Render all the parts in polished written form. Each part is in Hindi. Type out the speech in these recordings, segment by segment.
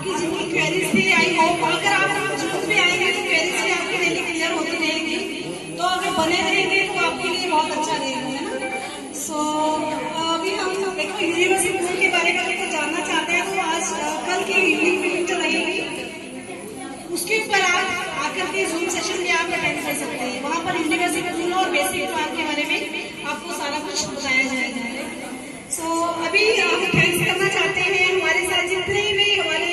आपकी जिनकी क्वेरीज थी, आई होप अगर आप जरूर भी आएंगे तो क्वेरीज भी आपकी डेली क्लियर होती रहेगी। तो अगर बने रहेंगे तो आपके लिए बहुत अच्छा रहेगा, है ना। सो अभी हम देखो यूनिवर्सिटी टूर के बारे में अगर जानना चाहते हैं तो आज कल की इवनिंग मीटिंग जो रहेगी उसके ऊपर आप आकर के जूम सेशन में आप अटेंड कर सकते हैं। वहाँ पर यूनिवर्सिटी टूर और बेसिक प्लान के बारे में आपको सारा कुछ बताया जाएगा। सो अभी हम थैंक्स करना चाहते हैं हमारे साथ जितने भी हमारे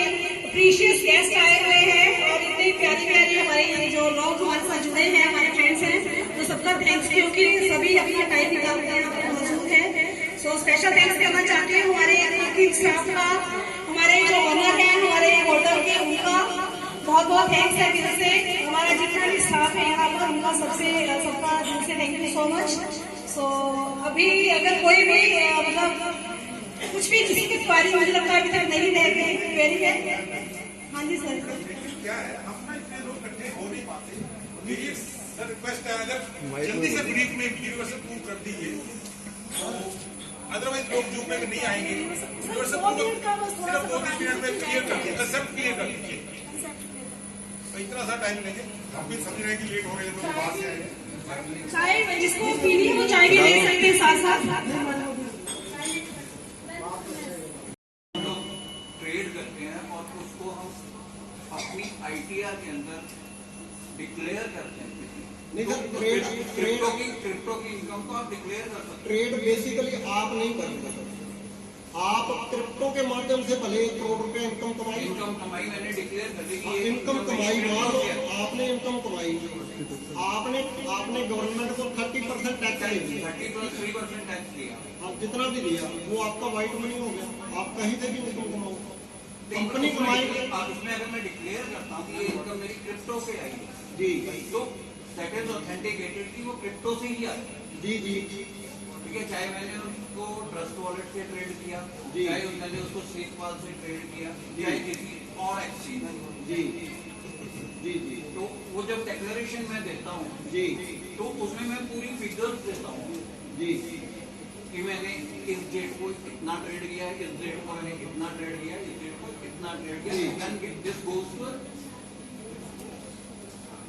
प्रीशियस गेस्ट आए हुए हैं और इतने प्यारी प्यारी हमारे जो लोग हमारे साथ जुड़े हैं, हमारे फ्रेंड्स हैं, तो सबका थैंक्स, क्योंकि सभी अपना टाइम निकाल के यहाँ पर मौजूद है। सो स्पेशल थैंक्स करना चाहते हैं हमारे टीचिंग स्टाफ का, हमारे जो ऑनर है हमारे होटल के, उनका बहुत बहुत थैंक्स है दिल से। हमारा जितना भी स्टाफ है यहाँ पर उनका सबका दिल से थैंक यू सो मच। सो अभी अगर कोई भी मतलब कुछ भी किसी की क्वारी मुझे लगता है अभी तक नहीं रह गई क्वेरी है। हाँ जी सर। क्या है, हम ना इतने लोग इकट्ठे हो नहीं पाते। मेरी एक रिक्वेस्ट है, अगर जल्दी से ब्रीफ में यूनिवर्सल प्रूव कर दीजिए, अदरवाइज लोग जूम में नहीं आएंगे। यूनिवर्सल सिर्फ 2-3 मिनट में क्लियर कर दीजिए, कंसेप्ट क्लियर कर दीजिए। तो इतना सा टाइम लेंगे, हम भी समझ रहे हैं कि लेट हो गए तो बात से आएंगे। चाय जिसको पीनी है वो चाय भी ले सकते हैं साथ साथ। ट्रेड करते हैं और उसको हम अपनी आईटीआर के अंदर डिक्लेयर करते हैं। नहीं सर, क्रिप्टो की इनकम को आप डिक्लेयर कर सकते हैं। ट्रेड बेसिकली आप नहीं करेंगे सर। आप क्रिप्टो के माध्यम से भले 1 करोड़ रुपए इनकम कमाई, मैंने डिक्लेयर कर दी कि इनकम कमाई, मान लो आपने इनकम कमाई, आपने गवर्नमेंट को 30% टैक्स दे दिया, 30% टैक्स दिया, आप जितना भी दिया वो आपका व्हाइट मनी हो गया। आप कहीं से भी इनकम कमाओ, कंपनी कमाई। उसमें अगर मैं डिक्लेयर करता हूँ कि ये इनकम मेरी क्रिप्टो से आई है जी, तो दैट इज ऑथेंटिकेटेड कि वो क्रिप्टो से ही आई है। जी जी ठीक है, चाहे मैंने उसको ट्रस्ट वॉलेट से ट्रेड किया, चाहे मैंने उसको स्लीपवाल से ट्रेड किया, चाहे किसी और एक्सचेंज में। जी जी जी। तो वो जब डिक्लेरेशन मैं देता हूँ जी, तो उसमें मैं पूरी फिगर्स देता हूँ जी कि मैंने इस डेट को इतना ट्रेड किया है, इस डेट को मैंने इतना ट्रेड किया है, इस डेट को इतना ट्रेड किया। This goes to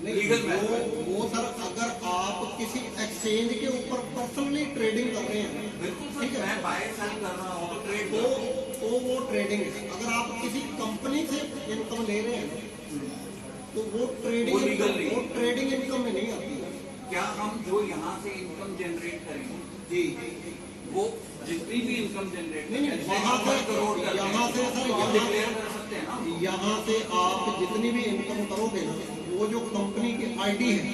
legal method. वो सर अगर आप किसी एक्सचेंज के ऊपर पर्सनली ट्रेडिंग कर रहे हैं, बिल्कुल ठीक है, मैं बाय सेल कर रहा हूँ तो ट्रेड तो वो ट्रेडिंग है। अगर आप किसी कंपनी से इनकम ले रहे हैं तो वो ट्रेडिंग इनकम में नहीं आती है। क्या हम जो यहाँ से इनकम जनरेट करेंगे जी, वो जितनी भी इनकम जनरेट नहीं वहाँ से, करोड़ यहाँ से सर, डिक्लेयर कर सकते हैं ना। यहाँ से आप जितनी भी इनकम करोगे ना, वो जो कंपनी की आईडी है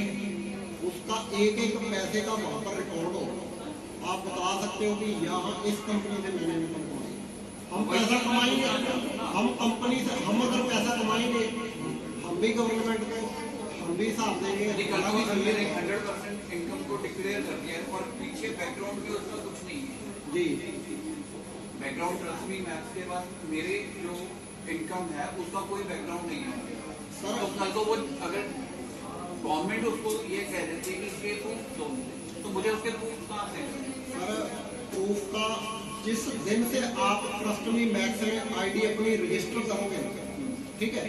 उसका एक एक पैसे का वहाँ पर रिकॉर्ड होगा। आप बता सकते हो कि यहाँ इस कंपनी से मैंने इनकम कमाई। हम पैसा कमाएंगे, हम कंपनी से, हम अगर पैसा कमाएंगे हम भी गवर्नमेंट को हम भी हिसाब देंगे। 100% इनकम को डिक्लेयर कर दिया है और पीछे बैकग्राउंड भी उसका कुछ नहीं है। जी, बैकग्राउंड ट्रस्ट मी मैथ्स के बाद मेरे जो इनकम है उसका कोई बैकग्राउंड नहीं है सर। तो कल को वो अगर गवर्नमेंट उसको ये कह देती है कि इसके प्रूफ दो, तो मुझे उसके प्रूफ कहाँ से सर? प्रूफ का जिस दिन से आप ट्रस्ट मी मैथ्स में आईडी अपनी रजिस्टर करोगे, ठीक है,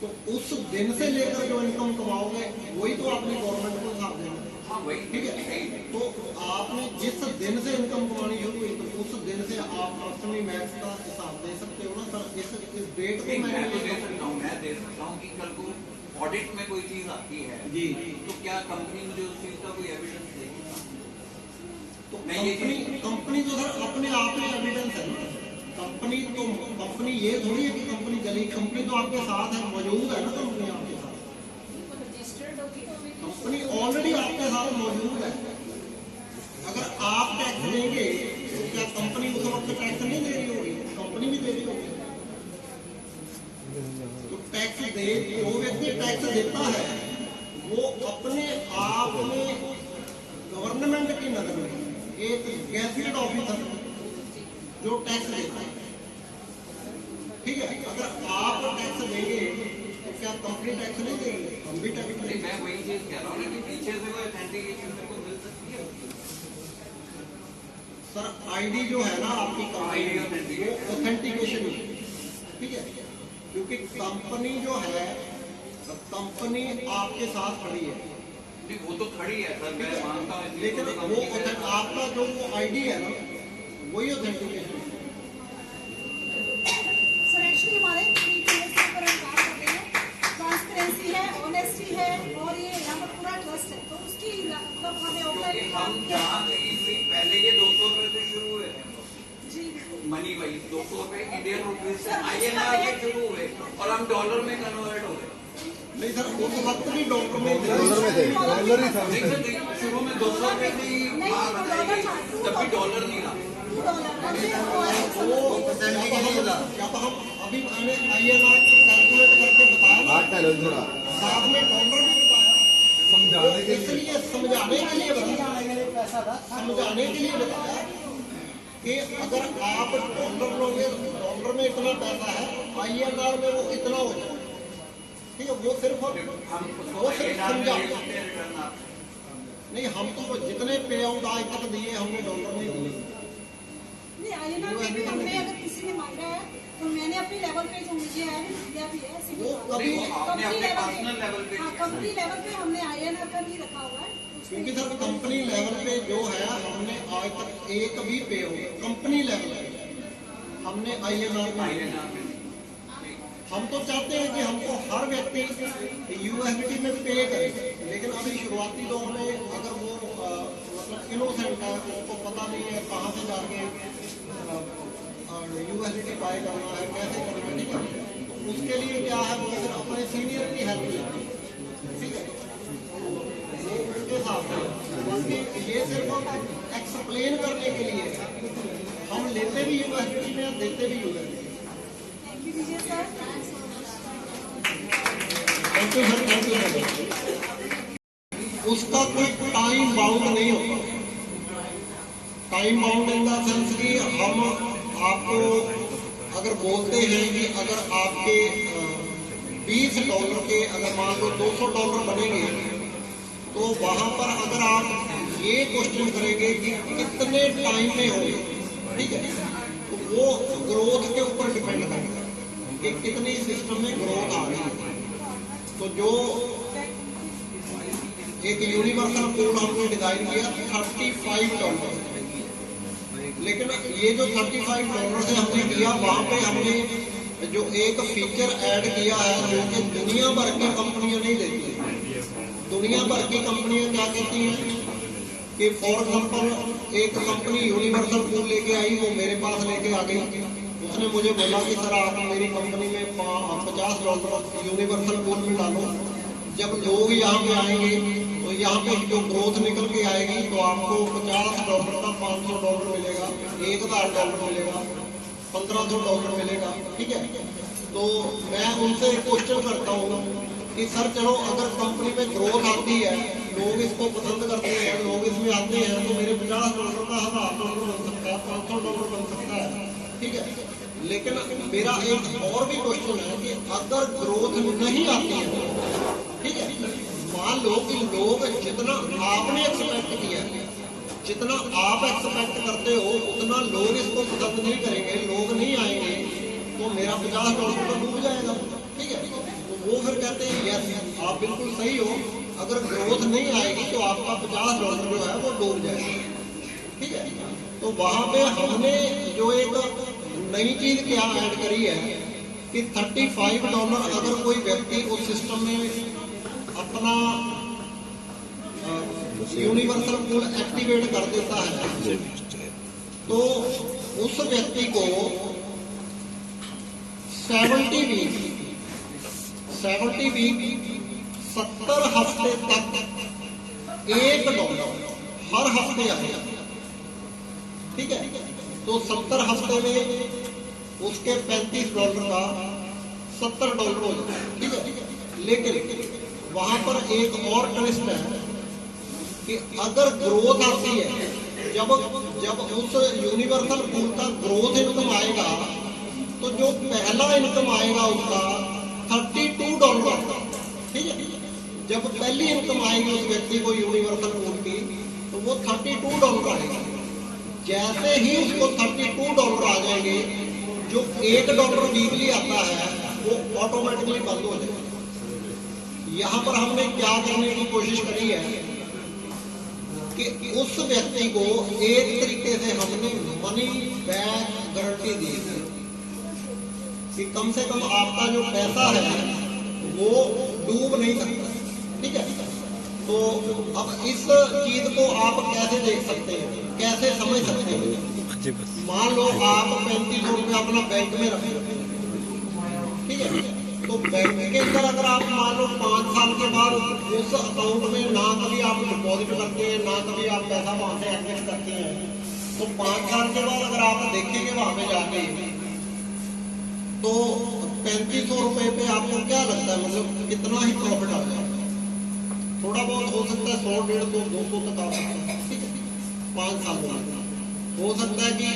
तो उस दिन से लेकर जो इनकम कमाओगे वही तो आपने गवर्नमेंट को हिसाब देना। हाँ वही ठीक है, तो आपने जिस दिन से इनकम कमानी शुरू हुई तो उस दिन से आप ट्रस्ट मी मैथ्स का हिसाब दे सकते हो ना सर। इस डेट को मैं तो दे सकता हूँ, मैं दे सकता हूँ कि कल को ऑडिट में कोई चीज आती है जी, तो क्या कंपनी मुझे उस चीज का कोई एविडेंस देगी? तो कंपनी तो सर अपने आप में एविडेंस है। कंपनी ये थोड़ी है कि कंपनी चली, कंपनी तो आपके साथ है, मौजूद है ना कंपनी आपके साथ। कंपनी ऑलरेडी आपके साथ मौजूद है। अगर आप टैक्स देंगे तो क्या कंपनी उस वक्त टैक्स नहीं दे रही होगी? कंपनी भी दे रही होगी। तो टैक्स दे, जो व्यक्ति टैक्स देता है वो अपने आप में गवर्नमेंट की नजर में एक गैजेटेड ऑफिसर जो टैक्स देता है, ठीक है। अगर आप टैक्स देंगे तो क्या कंपनी टैक्स नहीं देगी? हम भी टैक्स देंगे। मैं वही चीज कह रहा हूँ ना कि पीछे से कोई ऑथेंटिकेशन मेरे को मिल सकती है। सर आईडी जो है ना आपकी कंपनी, वो ऑथेंटिकेशन, ठीक है, क्योंकि कंपनी जो है, कंपनी आपके साथ खड़ी है, नहीं वो तो खड़ी है सर, मैं मानता हूँ, लेकिन वो आपका जो वो आईडी है ना, वही ऑथेंटिकेशन। सर एक्चुअली हमारे 3 pillars के ऊपर हम काम कर रहे हैं, ट्रांसपेरेंसी है, ऑनेस्टी है और ये यहाँ पर पूरा ट्रस्ट है, तो उसकी मतलब हमें क्योंकि ऑफलाइन हम जहाँ कहीं भी पहले ये 200 रुपए से शुरू हुए थे जी मनी वाइज, 200 रुपए इंडियन रुपीज से INR के शुरू हुए और हम डॉलर में कन्वर्ट हो गए। नहीं सर, उस वक्त भी डॉलर में थे। नहीं सर, शुरू में 200 रुपए से ही बात बताई गई, तब भी डॉलर नहीं था। जब हम अभी मैंने INR कैलकुलेट करके बताया ना, साथ में डॉलर भी बताया, समझाने के लिए बताया कि अगर आप डॉलर लोगे, डॉलर में इतना पैसा है, INR में वो इतना हो जाए, ठीक है। वो सिर्फ समझा नहीं, हम तो जितने पे आउट आज तक दिए हमने डॉलर में दिए। नहीं INR में भी हमने अगर किसी ने मांगा है तो मैंने अपने लेवल पे जो मुझे है दिया भी है, वो कभी आपने अपने पर्सनल लेवल पे हाँ कंपनी लेवल पे हमने INR का नहीं रखा हुआ है। क्योंकि सर कंपनी लेवल पे जो है हमने आज तक एक भी पे हो कंपनी लेवल पे हमने INR में, हम तो चाहते हैं कि हमको हर व्यक्ति USD में पे करे, लेकिन अभी शुरुआती दौर में अगर वो मतलब इनोसेंट है, उसको पता नहीं है कहाँ से जाके USD बाय करना है, कैसे करना है, ठीक है। तो उसके लिए क्या है, वो फिर अपने सीनियर की हेल्प लेते हैं, ठीक है। वो उनके साथ है, बाकी ये सिर्फ एक्सप्लेन करने के लिए है। हम लेते भी USD में, देते भी USD। Thank you Vijay sir. Thank you sir, thank you sir. उसका कोई टाइम बाउंड नहीं होता। Time bound in the sense कि हम आपको अगर बोलते हैं कि अगर आपके $20 के अगर मान लो $200 बनेंगे, तो वहां पर अगर आप ये क्वेश्चन करेंगे कि कितने टाइम में होंगे, ठीक है, तो वो ग्रोथ के ऊपर डिपेंड करेगा कि कितनी सिस्टम में ग्रोथ आ रही है। तो जो एक यूनिवर्सल कोड हमने डिजाइन किया $35, लेकिन ये जो $35 से हमने किया, वहां पे हमने जो एक फीचर ऐड किया है जो कि दुनिया भर की कंपनियां नहीं देती। दुनिया भर की कंपनियां क्या कहती हैं कि फॉर एग्जाम्पल एक कंपनी यूनिवर्सल कोड लेके आई, वो मेरे पास लेके आ गई, उसने मुझे बोला कि सर आप मेरी कंपनी में $50 यूनिवर्सल कोड में डालो, जब लोग यहाँ पे आएंगे तो यहाँ पे जो ग्रोथ निकल के आएगी तो आपको $50 का $500 मिलेगा, $1000 मिलेगा, $1500 मिलेगा, ठीक है। तो मैं उनसे क्वेश्चन करता हूँ कि सर चलो अगर कंपनी में ग्रोथ आती है, लोग इसको पसंद करते हैं, लोग इसमें आते हैं, तो मेरे $50 का $1000 बन सकता है, $500 बन सकता है, ठीक है। लेकिन मेरा एक और भी क्वेश्चन है कि अगर ग्रोथ नहीं आती है, ठीक है, मान लो कि लोग जितना आपने एक्सपेक्ट किया है, जितना आप एक्सपेक्ट करते हो उतना लोग इसको पसंद नहीं करेंगे, लोग नहीं आएंगे, तो मेरा $50 तो डूब जाएगा, ठीक है। तो वो फिर कहते हैं यस आप बिल्कुल सही हो, अगर ग्रोथ नहीं आएगी तो आपका $50 जो है वो डूब जाएगा, ठीक है। तो वहां पे हमने जो एक नई चीज क्या ऐड करी है कि $35 अगर कोई व्यक्ति उस सिस्टम में अपना यूनिवर्सल कोड एक्टिवेट कर देता है, तो उस व्यक्ति को 70 वीक 70 हफ्ते तक $1 हर हफ्ते आएगा, ठीक है। तो 70 हफ्ते में उसके $35 का $70 हो जाता है, ठीक है। लेकिन वहां पर एक और ट्विस्ट है कि अगर ग्रोथ आती है, जब उस यूनिवर्सल पूल का ग्रोथ इनकम आएगा, तो जो पहला इनकम आएगा उसका $32, ठीक है। जब पहली इनकम आएगी उस व्यक्ति को यूनिवर्सल पूल की, तो वो $32 आएगा। जैसे ही उसको $32 आ जाएंगे, जो $1 वीकली आता है वो ऑटोमेटिकली बंद हो जाएगा। यहाँ पर हमने क्या करने की कोशिश करी है कि उस व्यक्ति को एक तरीके से हमने मनी बैक गारंटी दी है कि कम से कम आपका जो पैसा है वो डूब नहीं सकता, ठीक है। तो अब इस चीज को आप कैसे देख सकते हैं, कैसे समझ सकते हैं? मान लो आप 3500 रुपये अपना बैंक में रखें, ठीक है, तो बैंक के अंदर अगर आप मान लो 5 साल के बाद उस अकाउंट में ना कभी आप डिपॉजिट करते हैं, ना कभी आप पैसा वहां से एडमिट करते हैं, तो 5 साल के बाद अगर आप देखेंगे वहां पे जाके तो 3500 रुपये पे आपको क्या लगता है, मतलब कितना ही प्रॉफिट आ जाएगा? थोड़ा बहुत हो सकता है 100, 150, 200 तक आ सकता है, ठीक है। 5 साल में हो सकता है कि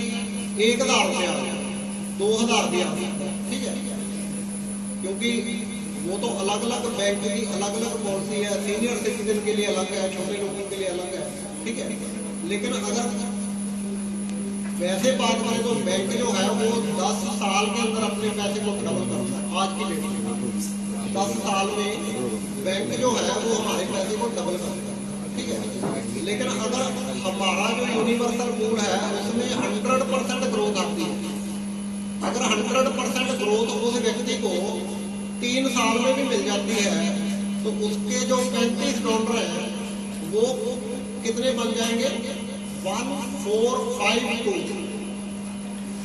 1000 रुपया आ जाए, 2000 भी आ सकता है, ठीक है, क्योंकि वो तो अलग अलग बैंक की अलग अलग पॉलिसी है, सीनियर सिटीजन के लिए अलग है, छोटे लोगों के लिए अलग है, ठीक है। लेकिन अगर वैसे बात करें तो बैंक जो है वो 10 साल के अंदर अपने पैसे को डबल करता है। आज की डेट में 10 साल में बैंक जो है वो हमारे पैसे को डबल करता है, ठीक है। लेकिन अगर हमारा जो यूनिवर्सल पूल है उसमें 100% ग्रोथ आती है, अगर 100% ग्रोथ उस व्यक्ति को 3 साल में भी मिल जाती है तो उसके जो $35 हैं वो कितने बन जाएंगे? 1452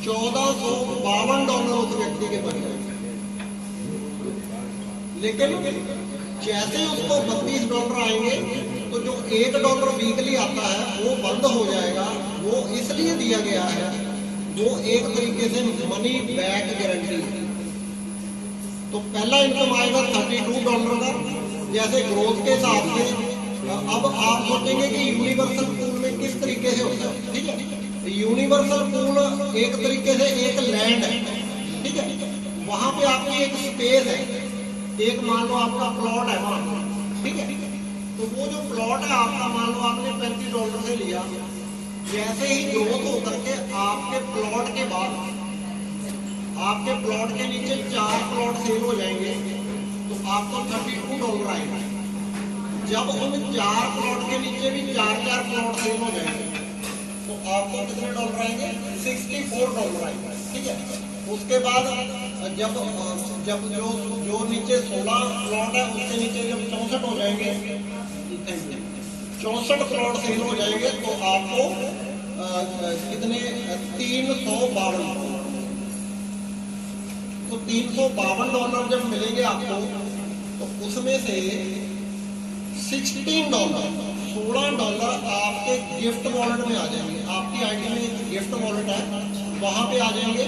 $1452 उस व्यक्ति के बन जाएंगे। लेकिन जैसे उसको $32 आएंगे तो जो $1 वीकली आता है वो बंद हो जाएगा। वो इसलिए दिया गया है, वो एक तरीके से मनी बैक गारंटी है। तो पहला इनकम आएगा $32 का, जैसे ग्रोथ के हिसाब से। अब आप सोचेंगे कि यूनिवर्सल पूल में किस तरीके से होता है, ठीक है। यूनिवर्सल पूल एक तरीके से एक लैंड है, ठीक है, वहां पे आपकी एक स्पेस है, एक मान लो आपका प्लॉट है वहां, ठीक है। तो वो जो प्लॉट है आपका, मान लो आपने $35 से लिया, जैसे ही ग्रोथ होकर के आपके प्लॉट के बाद आपके प्लॉट के नीचे 4 प्लॉट सेल हो जाएंगे तो आपको $32 आएगा। जब उन 4 प्लॉट के नीचे भी 4 प्लॉट सेल हो जाएंगे तो आपको कितने डॉलर आएंगे? $64 आएंगे, ठीक है। उसके बाद जब जो नीचे 16 प्लॉट है उसके नीचे जब 64 हो जाएंगे, 64 प्लॉट सेल हो जाएंगे तो आपको कितने? $352। तो $352 जब मिलेंगे आपको तो उसमें से $16 आपके गिफ्ट वॉलेट में आ जाएंगे। आपकी आईडी में एक गिफ्ट वॉलेट है, वहां पे आ जाएंगे।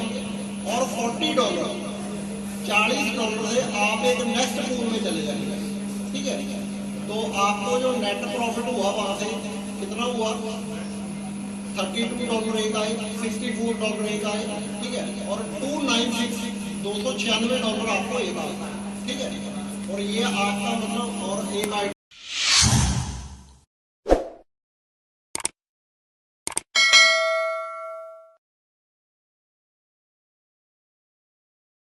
और $40 से आप एक नेक्स्ट पूल में चले जाएंगे, ठीक है। तो आपको जो नेट प्रॉफिट हुआ वहां से कितना हुआ? $32 एक आए, $64 एक आए, ठीक है। और $296 आपको एक आए, ठीक है। और ये आपका मतलब और एक आइटम